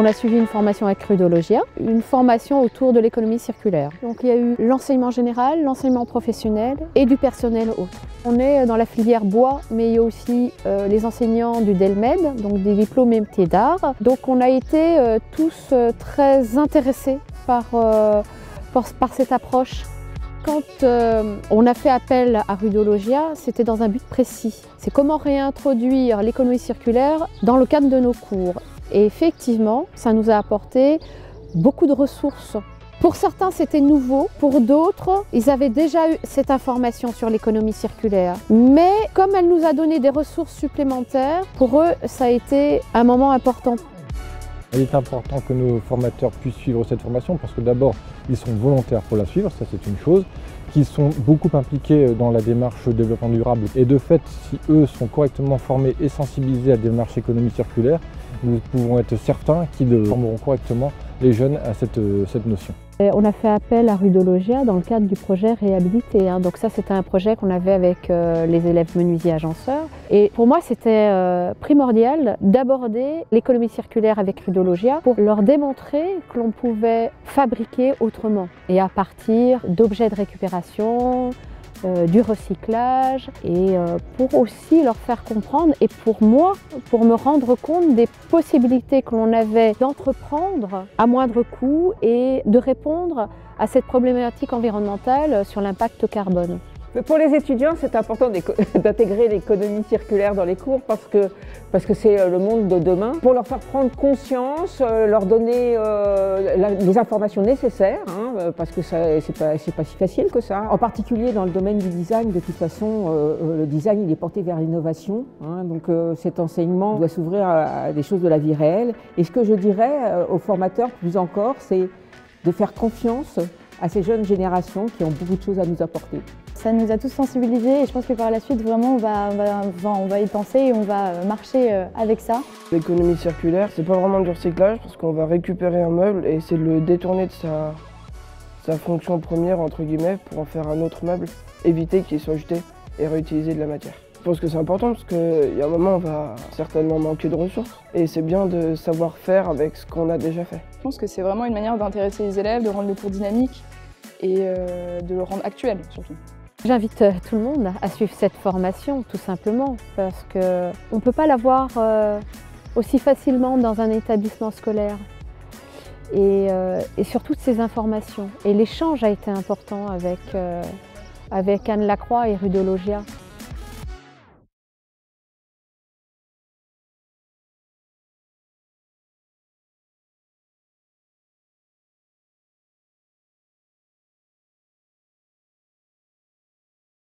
On a suivi une formation avec Rudologia, une formation autour de l'économie circulaire. Donc il y a eu l'enseignement général, l'enseignement professionnel et du personnel autre. On est dans la filière bois, mais il y a aussi les enseignants du DELMED, donc des diplômés métiers d'art. Donc on a été tous très intéressés par cette approche. Quand on a fait appel à Rudologia, c'était dans un but précis. C'est comment réintroduire l'économie circulaire dans le cadre de nos cours. Et effectivement, ça nous a apporté beaucoup de ressources. Pour certains, c'était nouveau. Pour d'autres, ils avaient déjà eu cette information sur l'économie circulaire. Mais comme elle nous a donné des ressources supplémentaires, pour eux, ça a été un moment important. Il est important que nos formateurs puissent suivre cette formation parce que d'abord, ils sont volontaires pour la suivre, ça c'est une chose, qu'ils sont beaucoup impliqués dans la démarche développement durable. Et de fait, si eux sont correctement formés et sensibilisés à la démarche économie circulaire, nous pouvons être certains qu'ils formeront correctement les jeunes à cette notion. On a fait appel à Rudologia dans le cadre du projet Réhabilité. Donc ça, c'était un projet qu'on avait avec les élèves menuisiers agenceurs. Et pour moi, c'était primordial d'aborder l'économie circulaire avec Rudologia pour leur démontrer que l'on pouvait fabriquer autrement et à partir d'objets de récupération, du recyclage et pour aussi leur faire comprendre et pour moi, pour me rendre compte des possibilités que l'on avait d'entreprendre à moindre coût et de répondre à cette problématique environnementale sur l'impact carbone. Pour les étudiants, c'est important d'intégrer l'économie circulaire dans les cours parce que c'est le monde de demain. Pour leur faire prendre conscience, leur donner les informations nécessaires, parce que c'est pas si facile que ça. En particulier dans le domaine du design, de toute façon, le design il est porté vers l'innovation. Donc cet enseignement doit s'ouvrir à des choses de la vie réelle. Et ce que je dirais aux formateurs plus encore, c'est de faire confiance à ces jeunes générations qui ont beaucoup de choses à nous apporter. Ça nous a tous sensibilisés et je pense que par la suite, vraiment, on va y penser et on va marcher avec ça. L'économie circulaire, c'est pas vraiment du recyclage parce qu'on va récupérer un meuble et essayer de le détourner de sa fonction première, entre guillemets, pour en faire un autre meuble, éviter qu'il soit jeté et réutiliser de la matière. Je pense que c'est important parce qu'il y a un moment, on va certainement manquer de ressources et c'est bien de savoir faire avec ce qu'on a déjà fait. Je pense que c'est vraiment une manière d'intéresser les élèves, de rendre le cours dynamique et de le rendre actuel surtout. J'invite tout le monde à suivre cette formation, tout simplement, parce qu'on ne peut pas l'avoir aussi facilement dans un établissement scolaire. Et sur toutes ces informations. Et l'échange a été important avec Anne Lacroix et Rudologia.